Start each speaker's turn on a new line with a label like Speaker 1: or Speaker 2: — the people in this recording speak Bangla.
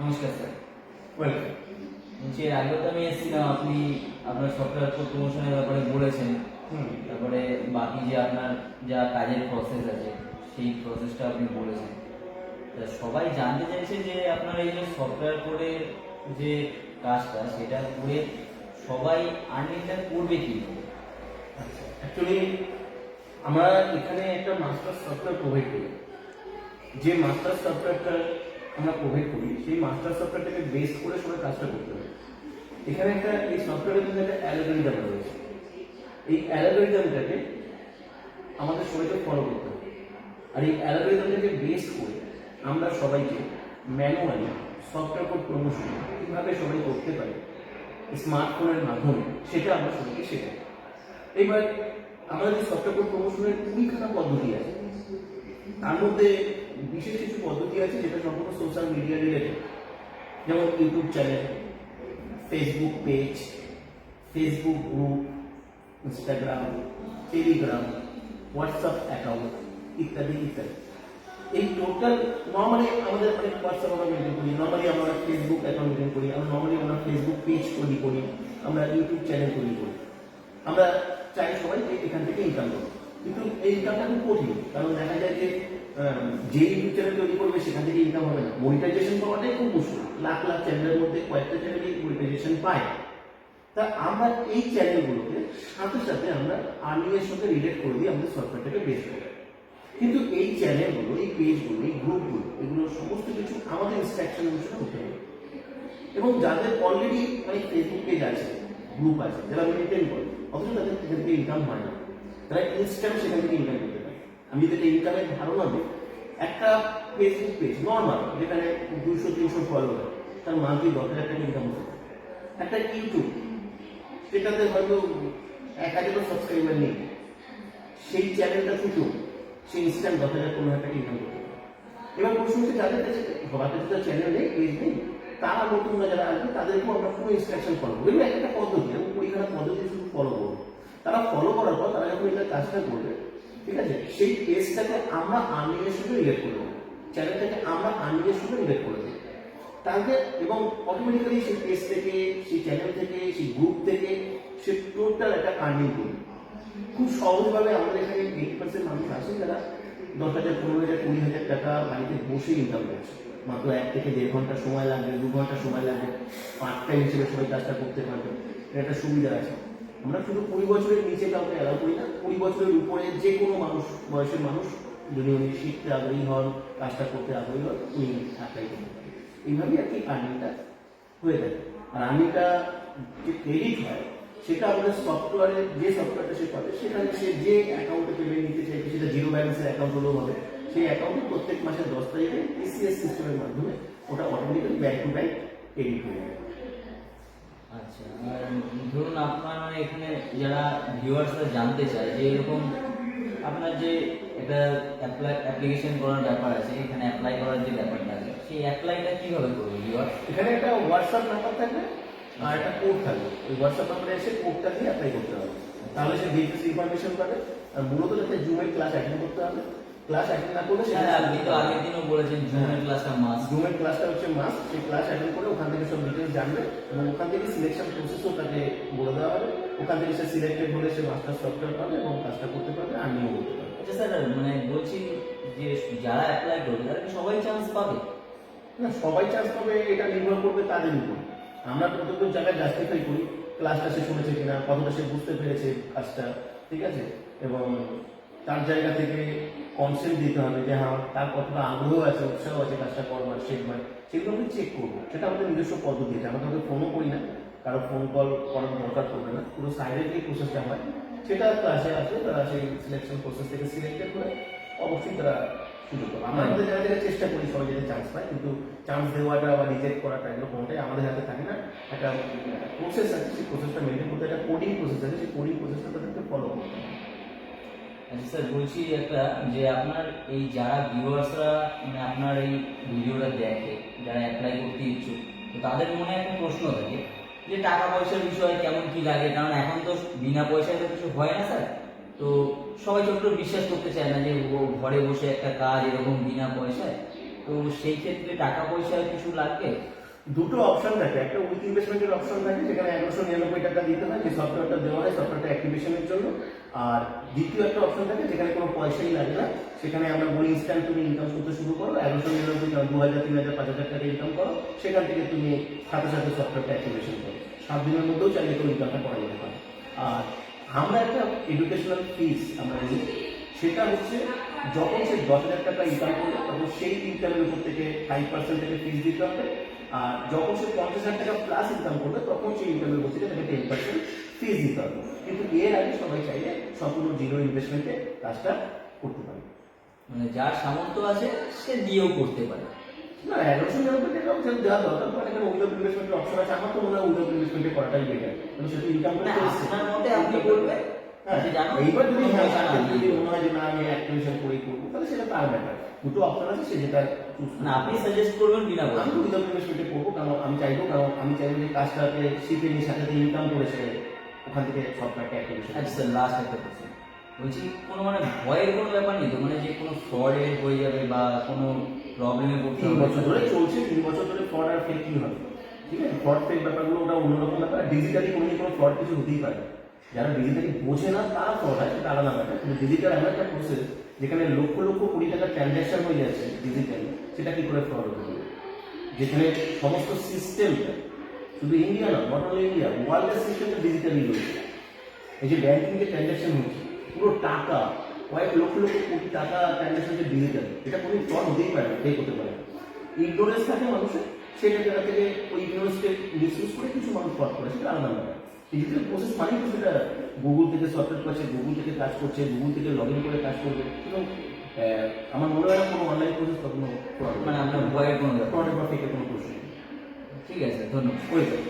Speaker 1: নমস্কার স্যার।
Speaker 2: ওয়েলকাম।
Speaker 1: বলছি এর আগেও তো আমি এসেছিলাম, আপনি আপনার সফটওয়্যার প্রমোশনের ব্যাপারে বলেছেন। তারপরে বাকি যে আপনার যা কাজের প্রসেস আছে সেই প্রসেসটা আপনি বলেছেন। তা সবাই জানতে চাইছে যে আপনার এই যে সফটওয়্যার কোডের যে কাজটা সেটা করে সবাই আর্নিংটা করবে কি?
Speaker 2: আচ্ছা, অ্যাকচুয়ালি আমরা এখানে একটা মাস্টার সফটওয়্যার প্রোভাইড করি। যে মাস্টার সফটওয়্যারটা আমরা প্রোভাইড করি সেই মাস্টার সফটওয়্যারটাকে বেস করে সবাই কাজটা করতে হবে। এখানে এই সফটওয়্যারের মধ্যে একটা অ্যালগরিদম রয়েছে। এই অ্যালগরিদমটাকে আমাদের সবাইকে ফলো করতে হবে। আর এই অ্যালগরিদমটাকে বেস করে আমরা সবাইকে ম্যানুয়ালি সফটওয়্যার কোড প্রমোশন কীভাবে সবাই করতে পারে স্মার্টফোনের মাধ্যমে সেটা আমরা সবাইকে শেখাই। এবার আমাদের যে সফটওয়্যার কোড প্রমোশনের 20খানা পদ্ধতি আছে, তার মধ্যে বিশেষ কিছু পদ্ধতি আছে যেটা সম্পূর্ণ সোশ্যাল মিডিয়া রিলেটেড, যেমন YouTube channel, Facebook page, Facebook group, Instagram, Telegram, WhatsApp account ইত্যাদি ইত্যাদি। এই টোটাল নর্মালি আমাদের হোয়াটসঅ্যাপ আমরা মেনটেন করি, নর্মালি আমরা ফেসবুক অ্যাকাউন্ট মেনটেন করি, আমরা ফেসবুক পেজ তৈরি করি, আমরা ইউটিউব চ্যানেল তৈরি করি। আমরা চাই সবাই এখান থেকে ইনকাম করবো, কিন্তু এই ইনকামটা খুব কঠিন। কারণ দেখা যায় যে যে ইউটিউব চ্যানেল তৈরি করবে সেখান থেকে ইনকাম হবে না। মনিটাইজেশন পাওয়াটাই খুব মুশকিল। লাখ লাখ চ্যানেলের মধ্যে কয়েকটা চ্যানেলই মনিটাইজেশন পায়। তা আমরা এই চ্যানেলগুলোকে সাথে সাথে আমরা আর্নিং এর সঙ্গে রিলেট করে দিই আমাদের সফটওয়্যারটাকে বেস করে। কিন্তু এই চ্যানেলগুলো, এই পেজগুলো, এই গ্রুপগুলো, এগুলো সমস্ত কিছু আমাদের ইনস্ট্রাকশন অনুসারে হতে হবে। এবং যাদের অলরেডি অনেক ফেসবুক পেজ আছে, গ্রুপ আছে, যারা মেনটেন করে, অথচ তাদের সেখান থেকে ইনকাম হয় না, তারা ইনস্ট্যান্ট সেখান থেকে ইনকাম করতে পারে। আমি যদি ইনকামের ধারণা দিই, একটা ফেসবুক পেজ নর্মাল যেখানে 200-300 ফলোয়ার, তার মান্থলি 10,000 টাকা ইনকাম হতে পারে। একটা ইউটিউব, সেটাতে হয়তো 1,000 সাবস্ক্রাইবার নেই, সেই চ্যানেলটা থেকে সেই ইনস্ট্যান্ট 10,000-15,000 টাকা ইনকাম করতে পারে। এবার প্রশ্ন হচ্ছে যাদের কাছে সবার কাছে তো চ্যানেল নেই, পেজ নেই, তারা নতুনরা যারা আসবে তাদেরকেও আমরা পুরো ইনস্ট্রাকশন ফলো করবো। এগুলো একটা পদ্ধতি, এবং 20খানা পদ্ধতি শুধু ফলো করবো। তারা ফলো করার পর তারা যখন এটা কাজটা করবে, ঠিক আছে, সেই পেজটাকে আমরা আর্নিং এর সঙ্গে রিলেট করে দেবো, চ্যানেলটাকে আমরা আর্নিং এর সঙ্গে রিলেট করে দেবো তাহলে, এবং অটোমেটিক্যালি সেই পেজ থেকে, সেই চ্যানেল থেকে, সেই গ্রুপ থেকে সে টোটাল একটা আর্নিং করবে। খুব সহজভাবে আমাদের এখানে 80% মানুষ আছে যারা 10,000, 15,000, 20,000 টাকা বাড়িতে বসে ইনকাম করছে। মাত্র 1 থেকে 1.5 ঘন্টা সময় লাগবে, 2 ঘন্টা সময় লাগবে, পার্ট টাইম হিসেবে সবাই কাজটা করতে পারবে। এটা একটা সুবিধা আছে। আমরা শুধু 20 বছরের নিচে কাউকে অ্যালাউ করি না, 20 বছরের উপরে যে কোনো মানুষ, বয়সের মানুষ, যদি উনি শিখতে আগ্রহী হন, কাজটা করতে আগ্রহী হন, উনি অ্যাপ্লাই করতে পারেন। এইভাবেই আর কি আর্নিংটা হয়ে থাকে। আর আর্নিংটা যে ক্রেডিট হয় সেটা আমাদের সফটওয়্যারে, যে সফটওয়্যারটা সে পাবে সেখানে সে যে অ্যাকাউন্টে পেমেন্ট নিতে চাইবে, সেটা জিরো ব্যালেন্সের অ্যাকাউন্ট হলেও হবে, সেই অ্যাকাউন্টে প্রত্যেক মাসের 10 তারিখে টিসিএস সিস্টেমের মাধ্যমে ওটা automatically bank to bank credit হয়ে যাবে।
Speaker 1: আচ্ছা, আর ধরুন আপনার মানে এখানে যারা ভিউয়ার্সরা জানতে চায় যে এরকম আপনার যে একটা অ্যাপ্লিকেশন করার ব্যাপার আছে, এখানে অ্যাপ্লাই করার যে ব্যাপারটা আছে, সেই অ্যাপ্লাইটা কিভাবে করবে ভিউয়ার্স?
Speaker 2: এখানে একটা হোয়াটসঅ্যাপ নাম্বার থাকবে আর একটা কোড থাকবে। ওই হোয়াটসঅ্যাপ নাম্বারে এসে কোডটা দিয়ে অ্যাপ্লাই করতে হবে, তাহলে সে ডিটেলস ইনফরমেশন পাবে। আর মূলত যাতে জুমের ক্লাস অ্যাটেন্ড করতে হবে, ক্লাস অ্যাটেন্ড না করলে
Speaker 1: হ্যাঁ, আপনি তো আগের দিনও বলেছেন জুমের ক্লাসটা মাস্ট।
Speaker 2: জুমের ক্লাসটা হচ্ছে মাস্ট। সেই ক্লাস অ্যাটেন্ড করে ওখান থেকে সব ডিটেলস জানবে, এবং ওখান থেকে সিলেকশন প্রসেসও তাকে বলে দেওয়া হবে। ওখান থেকে সে সিলেক্টেড হলে সে মাস্টার সফটওয়্যার পাবে এবং কাজটা করতে পারবে, আর্নিংও করতে পারবে।
Speaker 1: আচ্ছা স্যার, মানে বলছি যে যারা অ্যাপ্লাই করবে তারা কি সবাই চান্স পাবে?
Speaker 2: না, সবাই চান্স পাবে এটা নির্ভর করবে তাদের উপর। আমরা প্রত্যেক জায়গায় জাস্টিফাই করি ক্লাসটা সে শুনেছে কিনা, কতটা সে বুঝতে পেরেছে কাজটা, ঠিক আছে, এবং তার জায়গা থেকে কনসেন্ট দিতে হবে যে হ্যাঁ তার কতটা আগ্রহ আছে, উৎসাহ আছে কাজটা করবার, শেখবার, সেগুলো আমরা চেক করবো। সেটা আমাদের নিজস্ব পদ্ধতি আছে। আমরা কাউকে ফোনও করি না, কারো ফোন কল করার দরকার পড়বে না, পুরো সাইলেন্টলি প্রসেসটা হয়। সেটা ক্লাসে আসলে তারা সেই সিলেকশন প্রসেস থেকে সিলেক্টেড করে অবশ্যই তারা সুযোগ পাবে। আমরা আমাদের জায়গা থেকে চেষ্টা করি সবাই যাতে চান্স পায়, কিন্তু চান্স দেওয়াটা বা রিজেক্ট করাটা এগুলো কোনোটাই আমাদের হাতে থাকে না। একটা প্রসেস আছে, সেই প্রসেসটা মেনটেন করতে, একটা কোডিং প্রসেস আছে, সেই কোডিং প্রসেসটা তাদেরকে ফলো করতে হবে।
Speaker 1: আচ্ছা স্যার, বলছি একটা যে আপনার এই যারা ভিউয়ার্সরা মানে আপনার এই ভিডিওটা দেখে, যারা অ্যাপ্লাই করতে ইচ্ছুক, তো তাদের মনে একটা প্রশ্ন থাকে যে টাকা পয়সার বিষয়ে কেমন কি লাগে, কারণ এখন তো বিনা পয়সায় তো কিছু হয় না স্যার। তো সবাই ছোট্ট বিশ্বাস করতে চায় না যে ও ঘরে বসে একটা কাজ এরকম বিনা পয়সায়। তো সেই ক্ষেত্রে টাকা পয়সা কিছু লাগবে?
Speaker 2: দুটো অপশন থাকে, একটা উইথ ইনভেস্টমেন্টের অপশন থাকে যেখানে 1199 টাকা দিতে হয়, যে সফটওয়্যারটা দেওয়া হয় সফটওয়্যারটা অ্যাক্টিভেশনের জন্য। আর দ্বিতীয় একটা অপশন থাকে যেখানে কোনো পয়সাই লাগে না, সেখানে আমরা বলি ইনস্ট্যান্ট তুমি ইনকাম করতে শুরু করো, 1199 2000 3000 5000 টাকা ইনকাম করো, সেখান থেকে তুমি সাথে সাথে সফটওয়্যারটা অ্যাক্টিভেশন করো, 7 দিনের মধ্যেও চাইলে তো ইনকামটা করা যেতে পারে। আর আমরা একটা এডুকেশনাল ফিস আমরা নিই, সেটা হচ্ছে যখন সে 10,000 টাকা ইনকাম করবে তখন সেই ইনকামের উপর থেকে 5% থেকে ফিস দিতে হবে। আর যখন সে 50,000 টাকা প্লাস ইনকাম করবে তখন সেই ইনকামের উপর থেকে তাকে 10% ফিস দিতে হবে। কিন্তু এর আগে সবাই চাইলে সম্পূর্ণ জিরো ইনভেস্টমেন্টে কাজটা করতে পারে।
Speaker 1: মানে যার সামর্থ্য আছে সে দিয়েও করতে পারে।
Speaker 2: না, 1199 টাকা যেন দেওয়া দরকার পড়ে, এখানে উইদাউট ইনভেস্টমেন্টের অপশন আছে। আমার তো মনে হয় উইদাউট ইনভেস্টমেন্টে করাটাই বেটার, কারণ সেটা ইনকাম
Speaker 1: মানে
Speaker 2: করতে এসছে।
Speaker 1: আপনার মতে আপনি বলবেন
Speaker 2: হ্যাঁ,
Speaker 1: যে জানো
Speaker 2: এইবার যদি
Speaker 1: কোনো পয়সা না
Speaker 2: যদি
Speaker 1: দিয়ে
Speaker 2: মনে হয় যে না আমি অ্যাক্টিভেশন করেই করবো, তাহলে সেটা তার ব্যাপার। দুটো অপশন আছে, সে যেটা চুজ
Speaker 1: না, আপনি সাজেস্ট করবেন বিনা
Speaker 2: আমি
Speaker 1: পয়সা?
Speaker 2: তো উইদাউট ইনভেস্টমেন্টে করবো, কারণ আমি চাইবো যে কাজটাকে শিখে নিয়ে সাথে সাথে ইনকাম করেছে ওখান থেকে সফটওয়্যারটা অ্যাক্টিভেশন।
Speaker 1: আচ্ছা স্যার, লাস্ট একটা কোশ্চেন বলছি, কোনো মানে ভয়ের কোনো ব্যাপার নেই তো, মানে যে কোনো ফ্রডে হয়ে যাবে বা কোনো প্রবলেমে পড়তে
Speaker 2: 3
Speaker 1: হবে?
Speaker 2: বছর ধরে চলছে, 3 বছর ধরে ফ্রড আর ফেক কি হবে? ঠিক আছে, ফ্রড ফেক ব্যাপারগুলো ওটা অন্যরকম ব্যাপার। ডিজিটালি কোনো ফ্রড কিছু হতেই পারে, যারা ডিজিটালি বোঝে না তারা ফ্রড হয়, সেটা আলাদা ব্যাপার। কিন্তু ডিজিটাল এমন একটা প্রসেস যেখানে লক্ষ লক্ষ কোটি টাকা ট্রানজ্যাকশন হয়ে যাচ্ছে ডিজিটালি, সেটা কি করে ফ্রড হতে পারে? যেখানে সমস্ত সিস্টেমটা শুধু ইন্ডিয়া না, নট অনলি ইন্ডিয়া, ওয়ার্ল্ডের সিস্টেমটা ডিজিটালি রয়েছে। এই যে ব্যাংকিং যে ট্রানজ্যাকশন হচ্ছে, পুরো টাকা কয়েক লক্ষ লক্ষ কোটি টাকা ট্রানজ্যাকশন যে ডিজিটাল, এটা কোনো ফ্রড হতেই পারে না, ফেক হতে পারে না। ইগনোরেন্স থাকে মানুষের, সেই জায়গা থেকে ওই ইগনোরেন্সকে মিসইউজ করে কিছু মানুষ ফ্রড করে, সেটা আলাদা ব্যাপার। ডিজিটাল প্রসেস মানেই তো সেটা গুগল থেকে সফটওয়্যার পাচ্ছে, গুগল থেকে কাজ করছে, গুগল থেকে লগ ইন করে কাজ করবে, এবং আমার মনে হয় না কোনো অনলাইন প্রসেস কখনো ফ্রড
Speaker 1: মানে আপনার ভয়ের কোনো ব্যাপার
Speaker 2: ফ্রডের বা ফেকের কোনো প্রশ্ন নেই।
Speaker 1: ঠিক আছে, ধন্যবাদ।
Speaker 2: ওয়েলকাম।